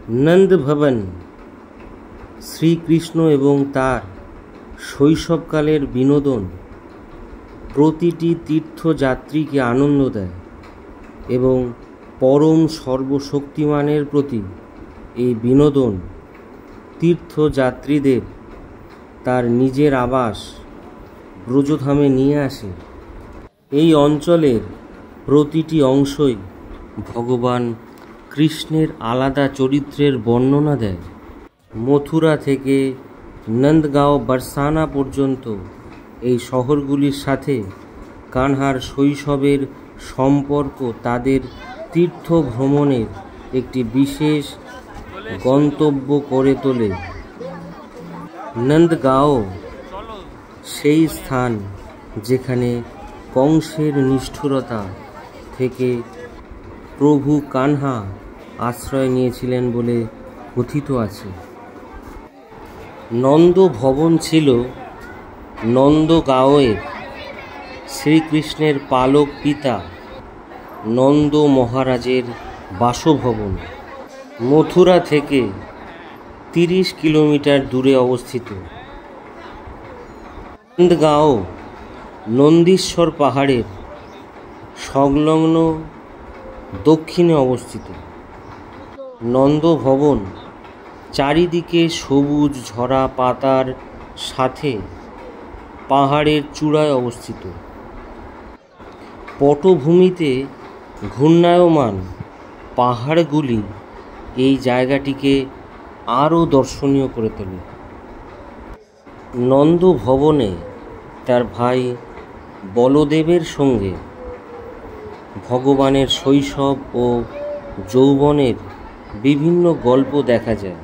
নন্দ ভবন শ্রীকৃষ্ণ এবং তার শৈশবকালের বিনোদন প্রতিটি তীর্থযাত্রীকে আনন্দ দেয় এবং পরম সর্বশক্তিমানের প্রতি এই বিনোদন তীর্থযাত্রীদের তার নিজের আবাস ব্রজধামে নিয়ে আসে। এই অঞ্চলের প্রতিটি অংশই ভগবান কৃষ্ণের আলাদা চরিত্রের বর্ণনা দেয়। মথুরা থেকে নন্দগাঁও বরসানা পর্যন্ত এই শহরগুলির সাথে কানহার শৈশবের সম্পর্ক তাদের তীর্থ ভ্রমণের একটি বিশেষ গন্তব্য করে তোলে। নন্দগাঁও সেই স্থান যেখানে কংসের নিষ্ঠুরতা থেকে প্রভু কানহা আশ্রয় নিয়েছিলেন বলে কথিত আছে। নন্দ ভবন ছিল নন্দগাঁওয়ের শ্রীকৃষ্ণের পালক পিতা নন্দ মহারাজের বাসভবন। মথুরা থেকে 30 কিলোমিটার দূরে অবস্থিত। নন্দগাঁও নন্দীশ্বর পাহাড়ের সংলগ্ন দক্ষিণে অবস্থিত। নন্দ ভবন চারিদিকে সবুজ ঝরা পাতার সাথে পাহাড়ের চূড়ায় অবস্থিত। পটভূমিতে ঘূর্ণায়মান পাহাড়গুলি এই জায়গাটিকে আরও দর্শনীয় করে তোলে। নন্দ ভবনে তার ভাই বলদেবের সঙ্গে ভগবানের শৈশব ও যৌবনের বিভিন্ন গল্প দেখা যায়।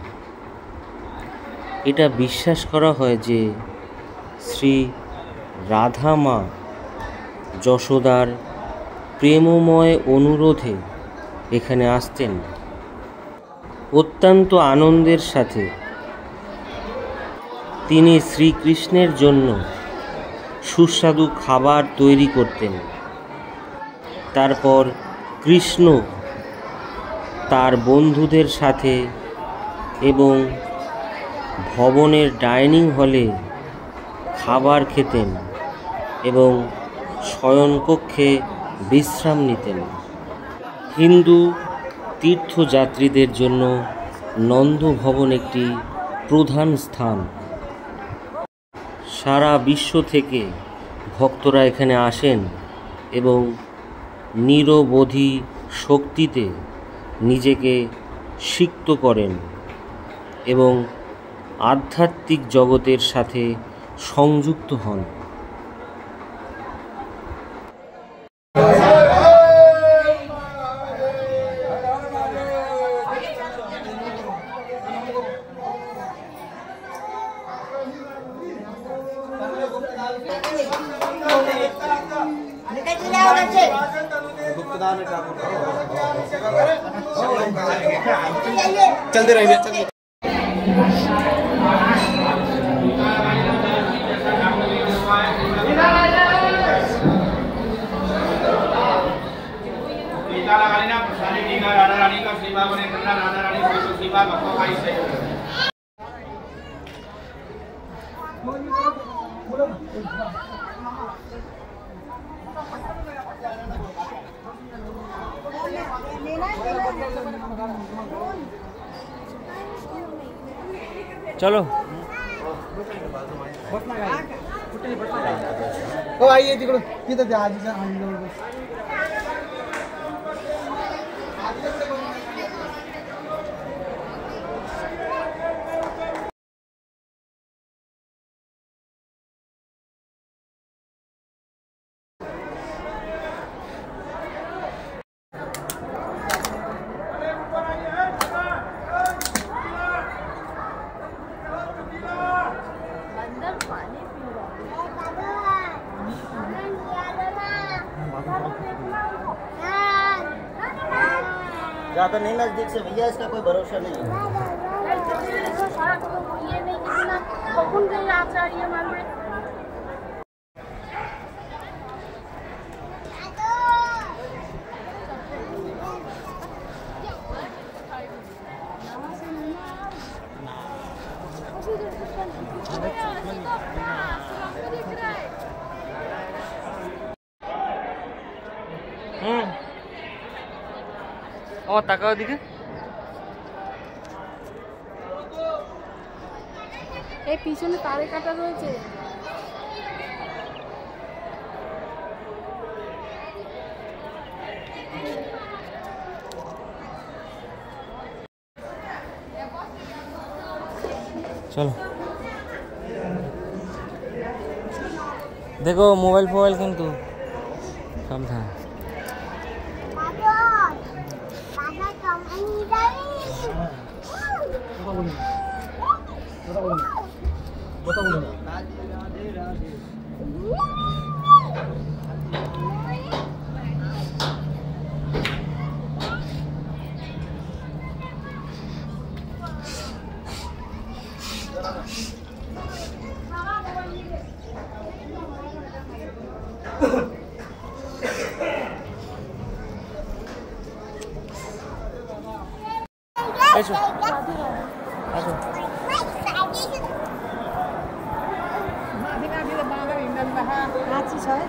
এটা বিশ্বাস করা হয় যে শ্রী রাধা মা যশোদার প্রেমময় অনুরোধে এখানে আসতেন। অত্যন্ত আনন্দের সাথে তিনি শ্রীকৃষ্ণের জন্য সুস্বাদু খাবার তৈরি করতেন। তারপর কৃষ্ণ তার বন্ধুদের সাথে এবং ভবনের ডাইনিং হলে খাবার খেতেন এবং শয়নকক্ষে বিশ্রাম নিতেন। হিন্দু তীর্থযাত্রীদের জন্য নন্দ ভবন একটি প্রধান স্থান। সারা বিশ্ব থেকে ভক্তরা এখানে আসেন এবং নিরবধি শক্তিতে নিজেকে সিক্ত করেন এবং আধ্যাত্মিক জগতের সাথে সংযুক্ত হন। चलते रहेंगे। चलते चलो ओ आइए तिकडून तिथं त्या आजीच्या ज़्यादा नहीं नजदीक से भैया, इसका कोई भरोसा नहीं है। ও তাকাও দিকে এই পিছনে তারে কাটা রয়েছে। चलो देखो मोबाइल फोबाइल किंतु कम था ऐसो ऐसो माथि छ है